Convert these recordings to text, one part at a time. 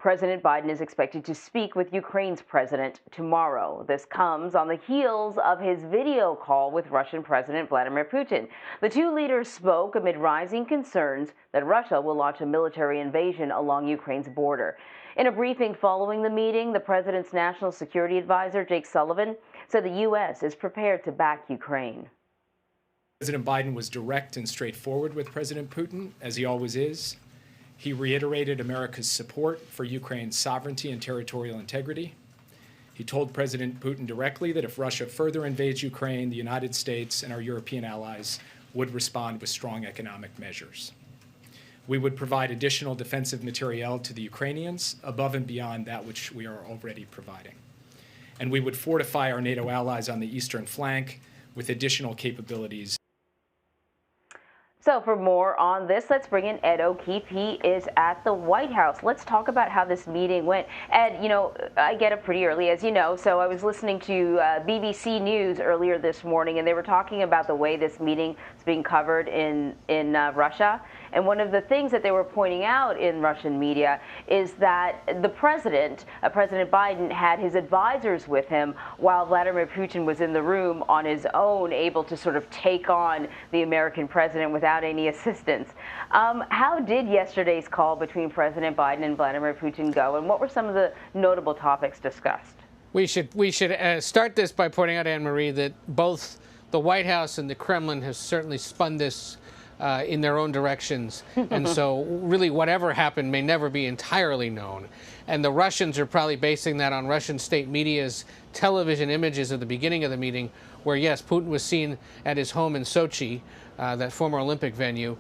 President Biden is expected to speak with Ukraine's president tomorrow. This comes on the heels of his video call with Russian President Vladimir Putin. The two leaders spoke amid rising concerns that Russia will launch a military invasion along Ukraine's border. In a briefing following the meeting, the president's national security advisor, Jake Sullivan, said the U.S. is prepared to back Ukraine. President Biden was direct and straightforward with President Putin, as he always is. He reiterated America's support for Ukraine's sovereignty and territorial integrity. He told President Putin directly that if Russia further invades Ukraine, the United States and our European allies would respond with strong economic measures. We would provide additional defensive materiel to the Ukrainians above and beyond that which we are already providing. And we would fortify our NATO allies on the eastern flank with additional capabilities. So for more on this, let's bring in Ed O'Keefe. He is at the White House. Let's talk about how this meeting went. Ed, you know, I get up pretty early, as you know, so I was listening to BBC News earlier this morning, and they were talking about the way this meeting is being covered in Russia. And one of the things that they were pointing out in Russian media is that the president, President Biden, had his advisors with him while Vladimir Putin was in the room on his own, able to sort of take on the American president without any assistance. How did yesterday's call between President Biden and Vladimir Putin go, and what were some of the notable topics discussed? We should start this by pointing out, Anne-Marie, that both the White House and the Kremlin have certainly spun this in their own directions. And so really whatever happened may never be entirely known. And the Russians are probably basing that on Russian state media's television images at the beginning of the meeting where, yes, Putin was seen at his home in Sochi, that former Olympic venue,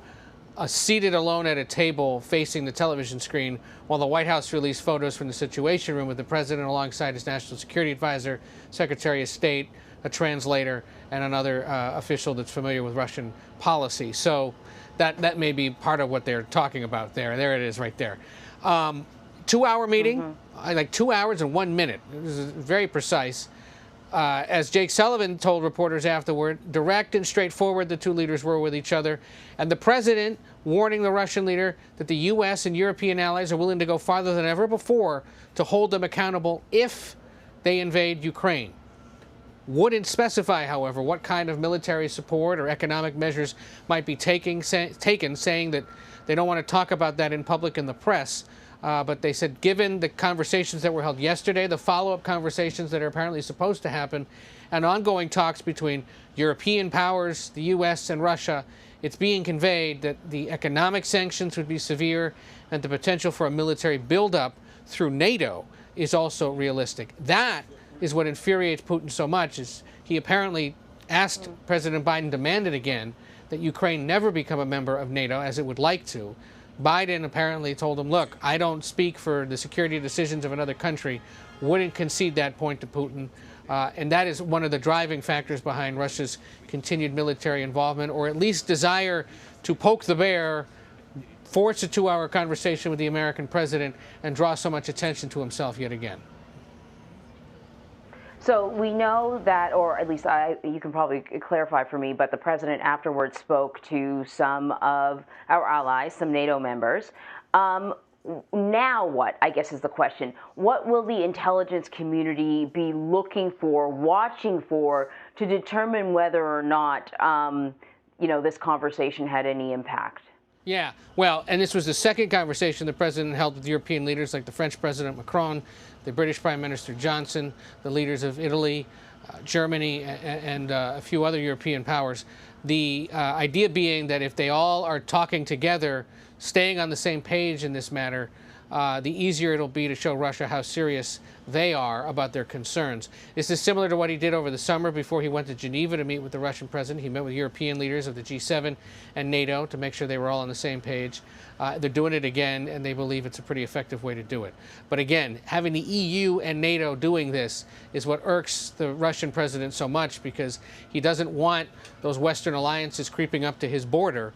seated alone at a table facing the television screen, while the White House released photos from the Situation Room with the president alongside his national security advisor, Secretary of State, a translator, and another official that's familiar with Russian policy. So that may be part of what they're talking about there. There it is right there. 2-hour meeting, like 2 hours and 1 minute. It was very precise. As Jake Sullivan told reporters afterward, direct and straightforward the two leaders were with each other. And the president warning the Russian leader that the U.S. and European allies are willing to go farther than ever before to hold them accountable if they invade Ukraine. Wouldn't specify, however, what kind of military support or economic measures might be taken, saying that they don't want to talk about that in public in the press. But they said, given the conversations that were held yesterday, the follow-up conversations that are apparently supposed to happen, and ongoing talks between European powers, the U.S. and Russia, it's being conveyed that the economic sanctions would be severe and the potential for a military buildup through NATO is also realistic. That is what infuriates Putin so much, is he apparently asked President Biden, demanded again, that Ukraine never become a member of NATO as it would like to. Biden apparently told him, look, I don't speak for the security decisions of another country, wouldn't concede that point to Putin. And that is one of the driving factors behind Russia's continued military involvement, or at least desire to poke the bear, force a 2-hour conversation with the American president, and draw so much attention to himself yet again. So we know that, or at least you can probably clarify for me, but the president afterwards spoke to some of our allies, some NATO members. Now what, I guess, is the question. What will the intelligence community be looking for, watching for, to determine whether or not, this conversation had any impact? Yeah, well, and this was the second conversation the president held with European leaders like the French President Macron, the British Prime Minister Johnson, the leaders of Italy, Germany, and a few other European powers. The idea being that if they all are talking together, staying on the same page in this matter, the easier it'll be to show Russia how serious they are about their concerns. This is similar to what he did over the summer before he went to Geneva to meet with the Russian president. He met with European leaders of the G7 and NATO to make sure they were all on the same page. They're doing it again, and they believe it's a pretty effective way to do it. But again, having the EU and NATO doing this is what irks the Russian president so much, because he doesn't want those Western alliances creeping up to his border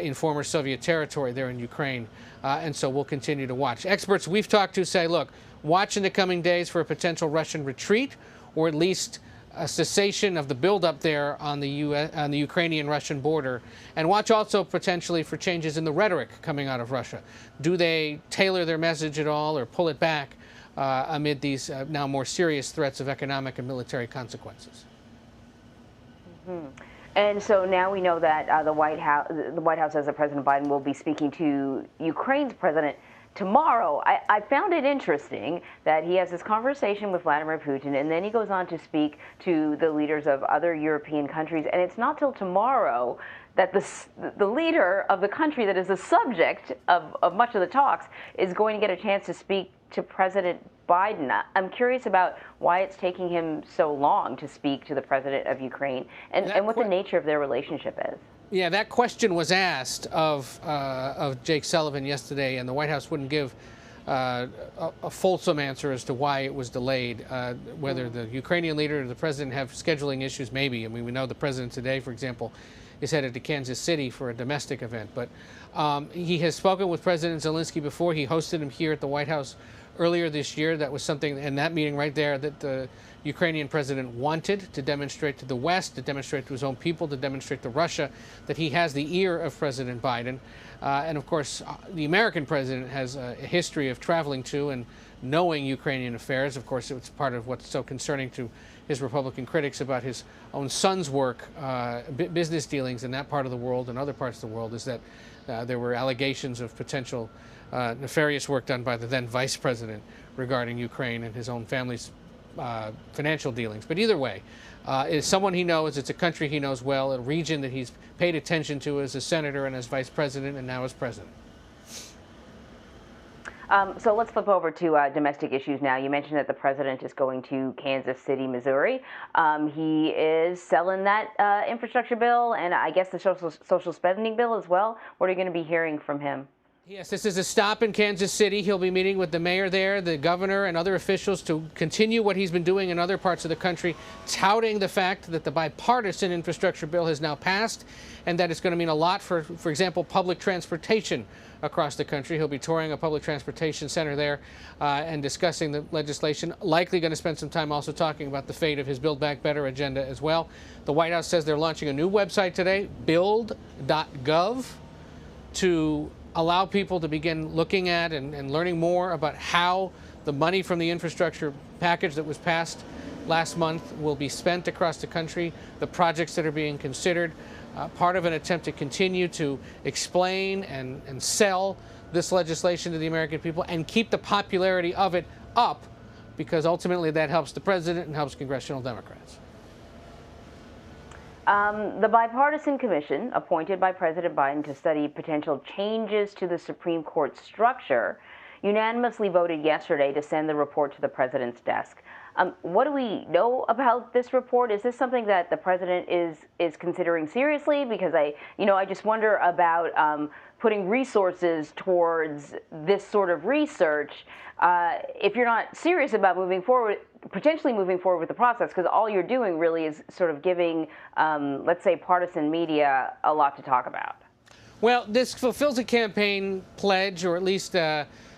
in former Soviet territory there in Ukraine. And so we'll continue to watch. Experts we've talked to say, look, watch in the coming days for a potential Russian retreat, or at least a cessation of the buildup there on the Ukrainian-Russian border, and watch also potentially for changes in the rhetoric coming out of Russia. Do they tailor their message at all or pull it back amid these now more serious threats of economic and military consequences? Mm-hmm. And so now we know that the White House, as President Biden, will be speaking to Ukraine's president tomorrow. I found it interesting that he has this conversation with Vladimir Putin, and then he goes on to speak to the leaders of other European countries. And it's not till tomorrow that the leader of the country that is the subject of much of the talks is going to get a chance to speak to President Biden. I'm curious about why it's taking him so long to speak to the president of Ukraine, and what the nature of their relationship is. Yeah, that question was asked of Jake Sullivan yesterday, and the White House wouldn't give a fulsome answer as to why it was delayed. Whether the Ukrainian leader or the president have scheduling issues, maybe. I mean, we know the president today, for example, is headed to Kansas City for a domestic event. But he has spoken with President Zelensky before. He hosted him here at the White House earlier this year. That was something in that meeting right there that the Ukrainian president wanted to demonstrate to the West, to demonstrate to his own people, to demonstrate to Russia that he has the ear of President Biden. And of course, the American president has a history of traveling to and knowing Ukrainian affairs. Of course, it's part of what's so concerning to his Republican critics about his own son's work, business dealings in that part of the world and other parts of the world, is that there were allegations of potential nefarious work done by the then vice president regarding Ukraine and his own family's financial dealings. But either way, it's someone he knows, it's a country he knows well, a region that he's paid attention to as a senator and as vice president and now as president. So let's flip over to domestic issues now. You mentioned that the president is going to Kansas City, Missouri. He is selling that infrastructure bill and I guess the social spending bill as well. What are you going to be hearing from him? Yes, this is a stop in Kansas City. He'll be meeting with the mayor there, the governor, and other officials to continue what he's been doing in other parts of the country, touting the fact that the bipartisan infrastructure bill has now passed and that it's going to mean a lot for example, public transportation across the country. He'll be touring a public transportation center there and discussing the legislation. Likely going to spend some time also talking about the fate of his Build Back Better agenda as well. The White House says they're launching a new website today, build.gov, to allow people to begin looking at and learning more about how the money from the infrastructure package that was passed last month will be spent across the country, the projects that are being considered, part of an attempt to continue to explain and sell this legislation to the American people and keep the popularity of it up, because ultimately that helps the president and helps congressional Democrats. The bipartisan commission appointed by President Biden to study potential changes to the Supreme Court structure unanimously voted yesterday to send the report to the president's desk. What do we know about this report? Is this something that the president is considering seriously? Because I just wonder about putting resources towards this sort of research if you're not serious about potentially moving forward with the process, because all you're doing really is sort of giving, let's say, partisan media a lot to talk about. Well, this fulfills a campaign pledge, or at least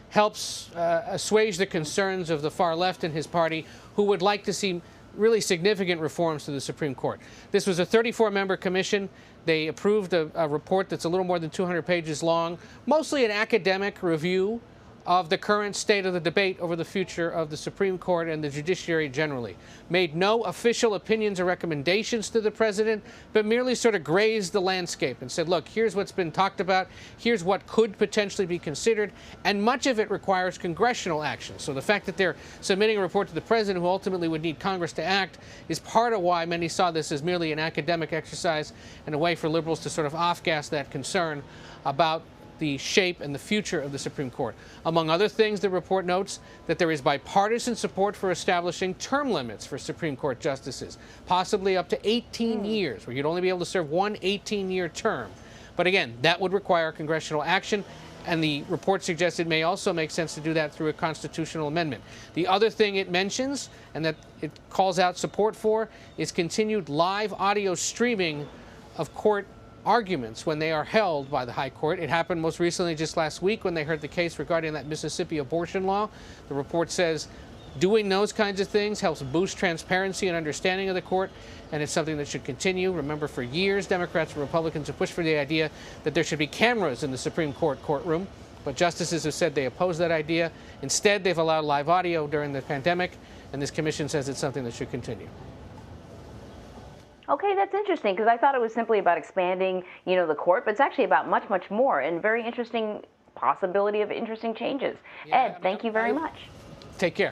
helps assuage the concerns of the far left in his party, who would like to see really significant reforms to the Supreme Court. This was a 34-member commission. They approved a report that's a little more than 200 pages long, mostly an academic review of the current state of the debate over the future of the Supreme Court and the judiciary generally. Made no official opinions or recommendations to the president, but merely sort of grazed the landscape and said, look, here's what's been talked about, here's what could potentially be considered, and much of it requires congressional action. So the fact that they're submitting a report to the president, who ultimately would need Congress to act, is part of why many saw this as merely an academic exercise and a way for liberals to sort of off-gas that concern about the shape and the future of the Supreme Court. Among other things, the report notes that there is bipartisan support for establishing term limits for Supreme Court justices, possibly up to 18 years, where you'd only be able to serve one 18-year term. But again, that would require congressional action, and the report suggests it may also make sense to do that through a constitutional amendment. The other thing it mentions, and that it calls out support for, is continued live audio streaming of court arguments when they are held by the High Court. It happened most recently just last week when they heard the case regarding that Mississippi abortion law. The report says Doing those kinds of things helps boost transparency and understanding of the court, and it's something that should continue. Remember, for years, Democrats and Republicans have pushed for the idea that there should be cameras in the Supreme Court courtroom, but justices have said they oppose that idea. Instead, they've allowed live audio during the pandemic, and this commission says it's something that should continue. Okay, that's interesting, because I thought it was simply about expanding, the court, but it's actually about much, much more, and very interesting possibility of interesting changes. Yeah, Ed, thank you very much. Take care.